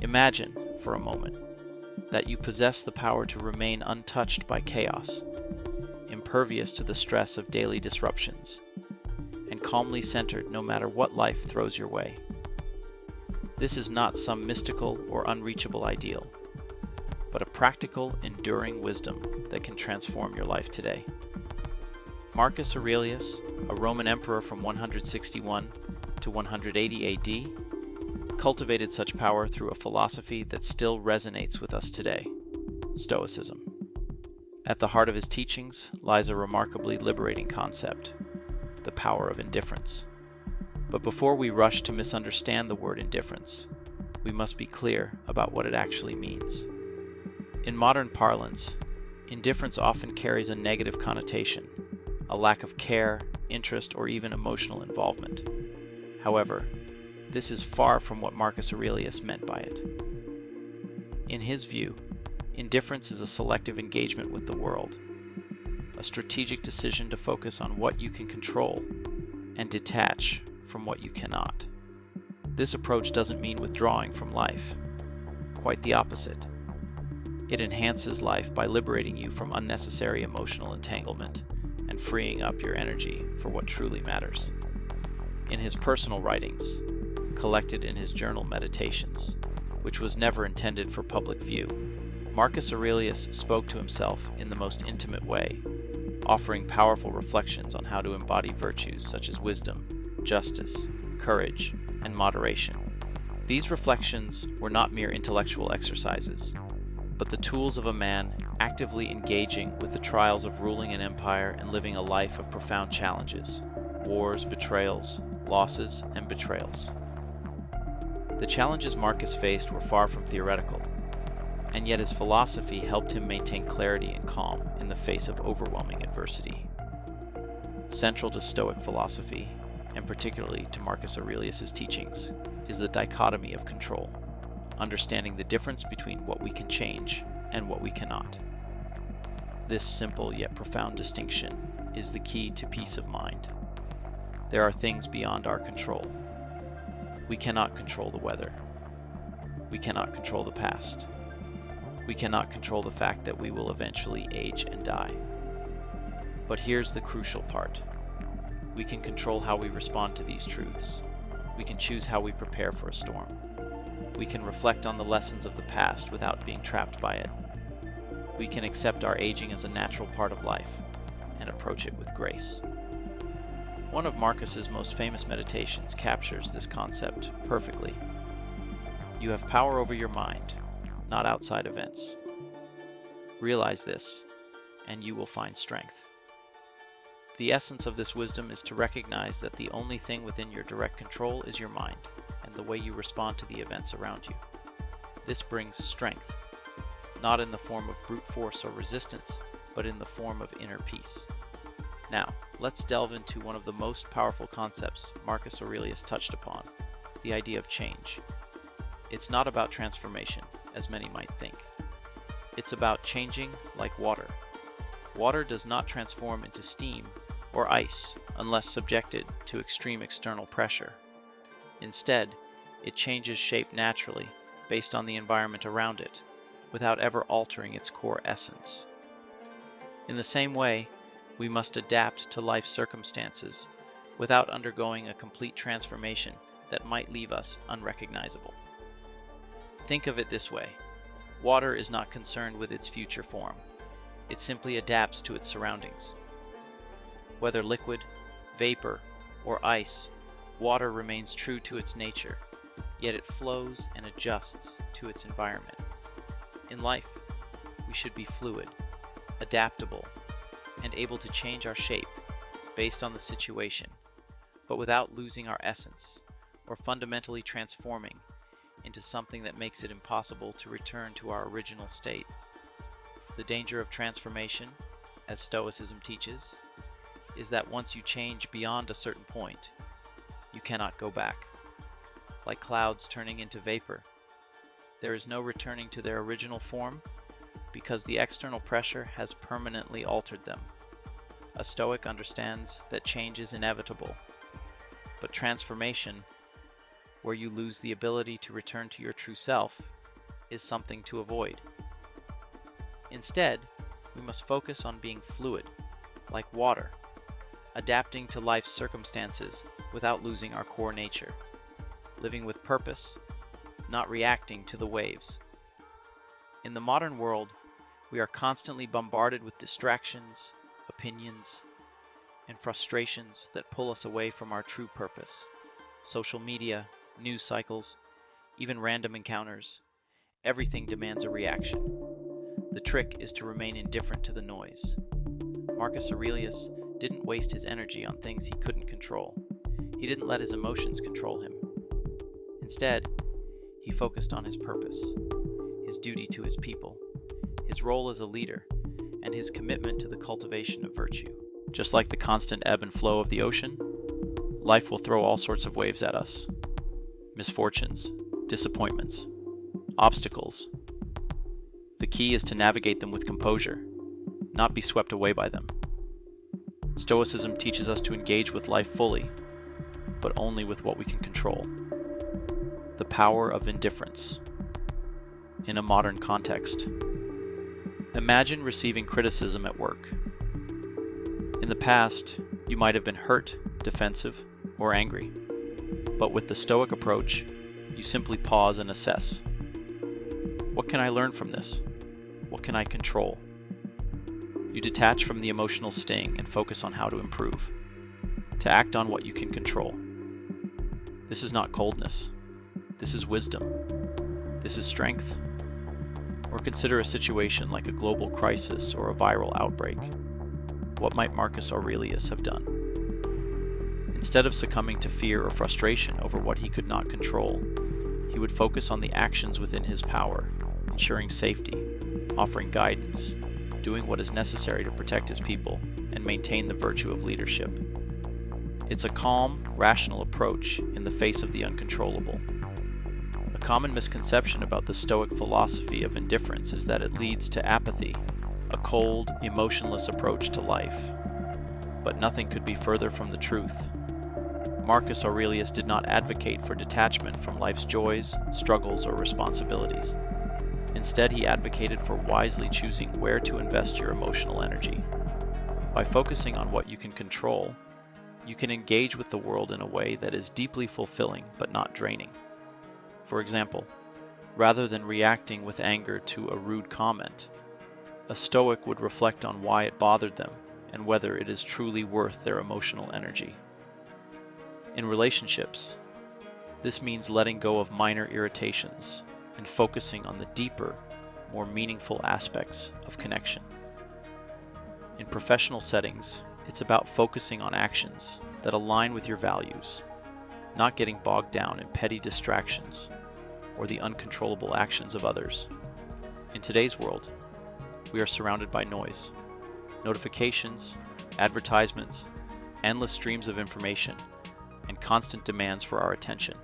Imagine, for a moment, that you possess the power to remain untouched by chaos, impervious to the stress of daily disruptions, and calmly centered no matter what life throws your way. This is not some mystical or unreachable ideal, but a practical, enduring wisdom that can transform your life today. Marcus Aurelius, a Roman emperor from 161 to 180 AD, cultivated such power through a philosophy that still resonates with us today: Stoicism. At the heart of his teachings lies a remarkably liberating concept: the power of indifference. But before we rush to misunderstand the word indifference, we must be clear about what it actually means. In modern parlance, indifference often carries a negative connotation, a lack of care, interest, or even emotional involvement. However, this is far from what Marcus Aurelius meant by it. In his view, indifference is a selective engagement with the world, a strategic decision to focus on what you can control and detach from what you cannot. This approach doesn't mean withdrawing from life. Quite the opposite. It enhances life by liberating you from unnecessary emotional entanglement and freeing up your energy for what truly matters. In his personal writings, collected in his journal Meditations, which was never intended for public view, Marcus Aurelius spoke to himself in the most intimate way, offering powerful reflections on how to embody virtues such as wisdom, justice, courage, and moderation. These reflections were not mere intellectual exercises, but the tools of a man actively engaging with the trials of ruling an empire and living a life of profound challenges: wars, betrayals, losses, and betrayals. The challenges Marcus faced were far from theoretical, and yet his philosophy helped him maintain clarity and calm in the face of overwhelming adversity. Central to Stoic philosophy, and particularly to Marcus Aurelius's teachings, is the dichotomy of control, understanding the difference between what we can change and what we cannot. This simple yet profound distinction is the key to peace of mind. There are things beyond our control. We cannot control the weather. We cannot control the past. We cannot control the fact that we will eventually age and die. But here's the crucial part. We can control how we respond to these truths. We can choose how we prepare for a storm. We can reflect on the lessons of the past without being trapped by it. We can accept our aging as a natural part of life and approach it with grace. One of Marcus's most famous meditations captures this concept perfectly. You have power over your mind, not outside events. Realize this, and you will find strength. The essence of this wisdom is to recognize that the only thing within your direct control is your mind and the way you respond to the events around you. This brings strength, not in the form of brute force or resistance, but in the form of inner peace. Now, let's delve into one of the most powerful concepts Marcus Aurelius touched upon: the idea of change. It's not about transformation, as many might think. It's about changing like water. Water does not transform into steam or ice unless subjected to extreme external pressure. Instead, it changes shape naturally based on the environment around it, without ever altering its core essence. In the same way, we must adapt to life's circumstances without undergoing a complete transformation that might leave us unrecognizable. Think of it this way: water is not concerned with its future form. It simply adapts to its surroundings. Whether liquid, vapor, or ice, water remains true to its nature, yet it flows and adjusts to its environment. In life, we should be fluid, adaptable, and able to change our shape based on the situation, but without losing our essence or fundamentally transforming into something that makes it impossible to return to our original state. The danger of transformation, as Stoicism teaches, is that once you change beyond a certain point, you cannot go back. Like clouds turning into vapor, there is no returning to their original form because the external pressure has permanently altered them. A Stoic understands that change is inevitable, but transformation, where you lose the ability to return to your true self, is something to avoid. Instead, we must focus on being fluid, like water, adapting to life's circumstances without losing our core nature, living with purpose, not reacting to the waves. In the modern world, we are constantly bombarded with distractions, opinions, and frustrations that pull us away from our true purpose. Social media, news cycles, even random encounters, everything demands a reaction. The trick is to remain indifferent to the noise. Marcus Aurelius didn't waste his energy on things he couldn't control. He didn't let his emotions control him. Instead, he focused on his purpose, his duty to his people, his role as a leader, and his commitment to the cultivation of virtue. Just like the constant ebb and flow of the ocean, life will throw all sorts of waves at us. Misfortunes, disappointments, obstacles. The key is to navigate them with composure, not be swept away by them. Stoicism teaches us to engage with life fully, but only with what we can control. The power of indifference. In a modern context, imagine receiving criticism at work. In the past, you might have been hurt, defensive, or angry. But with the Stoic approach, you simply pause and assess. What can I learn from this? What can I control? You detach from the emotional sting and focus on how to improve, to act on what you can control. This is not coldness. This is wisdom. This is strength. Or consider a situation like a global crisis or a viral outbreak. What might Marcus Aurelius have done? Instead of succumbing to fear or frustration over what he could not control, he would focus on the actions within his power, ensuring safety, offering guidance, doing what is necessary to protect his people, and maintain the virtue of leadership. It's a calm, rational approach in the face of the uncontrollable. A common misconception about the Stoic philosophy of indifference is that it leads to apathy, a cold, emotionless approach to life. But nothing could be further from the truth. Marcus Aurelius did not advocate for detachment from life's joys, struggles, or responsibilities. Instead, he advocated for wisely choosing where to invest your emotional energy. By focusing on what you can control, you can engage with the world in a way that is deeply fulfilling but not draining. For example, rather than reacting with anger to a rude comment, a Stoic would reflect on why it bothered them and whether it is truly worth their emotional energy. In relationships, this means letting go of minor irritations and focusing on the deeper, more meaningful aspects of connection. In professional settings, it's about focusing on actions that align with your values, not getting bogged down in petty distractions or the uncontrollable actions of others. In today's world, we are surrounded by noise, notifications, advertisements, endless streams of information, and constant demands for our attention.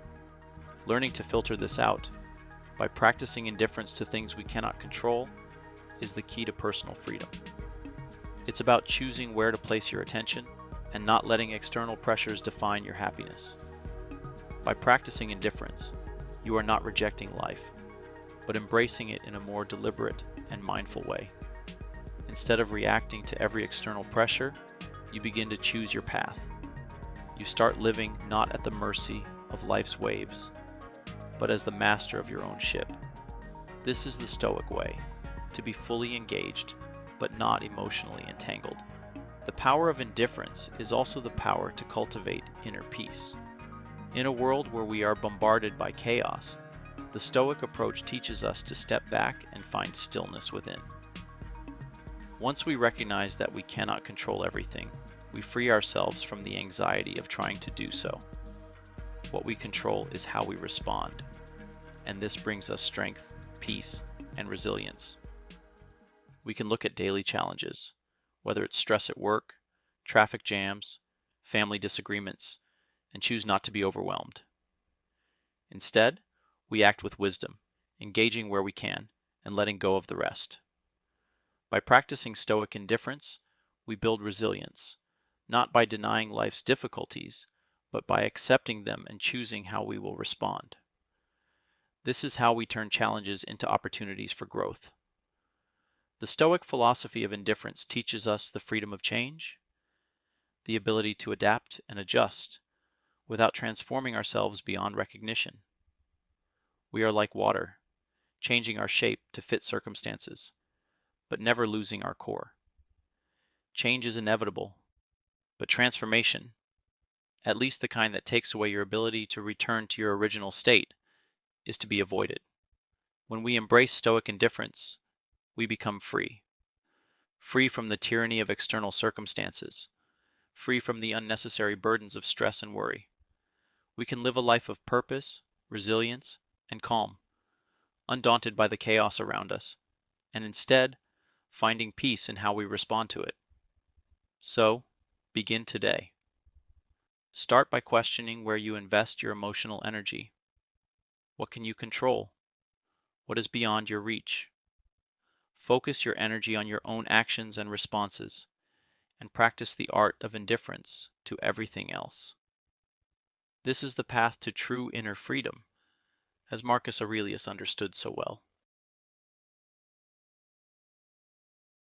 Learning to filter this out by practicing indifference to things we cannot control is the key to personal freedom. It's about choosing where to place your attention and not letting external pressures define your happiness. By practicing indifference, you are not rejecting life, but embracing it in a more deliberate and mindful way. Instead of reacting to every external pressure, you begin to choose your path. You start living not at the mercy of life's waves, but as the master of your own ship. This is the Stoic way, to be fully engaged, but not emotionally entangled. The power of indifference is also the power to cultivate inner peace. In a world where we are bombarded by chaos, the Stoic approach teaches us to step back and find stillness within. Once we recognize that we cannot control everything, we free ourselves from the anxiety of trying to do so. What we control is how we respond, and this brings us strength, peace, and resilience. We can look at daily challenges, whether it's stress at work, traffic jams, family disagreements, and choose not to be overwhelmed. Instead, we act with wisdom, engaging where we can, and letting go of the rest. By practicing Stoic indifference, we build resilience, not by denying life's difficulties, but by accepting them and choosing how we will respond. This is how we turn challenges into opportunities for growth. The Stoic philosophy of indifference teaches us the freedom of change, the ability to adapt and adjust without transforming ourselves beyond recognition. We are like water, changing our shape to fit circumstances, but never losing our core. Change is inevitable, but transformation, at least the kind that takes away your ability to return to your original state, is to be avoided. When we embrace Stoic indifference, we become free. Free from the tyranny of external circumstances, free from the unnecessary burdens of stress and worry. We can live a life of purpose, resilience, and calm, undaunted by the chaos around us, and instead, finding peace in how we respond to it. So, begin today. Start by questioning where you invest your emotional energy. What can you control? What is beyond your reach? Focus your energy on your own actions and responses, and practice the art of indifference to everything else. This is the path to true inner freedom, as Marcus Aurelius understood so well.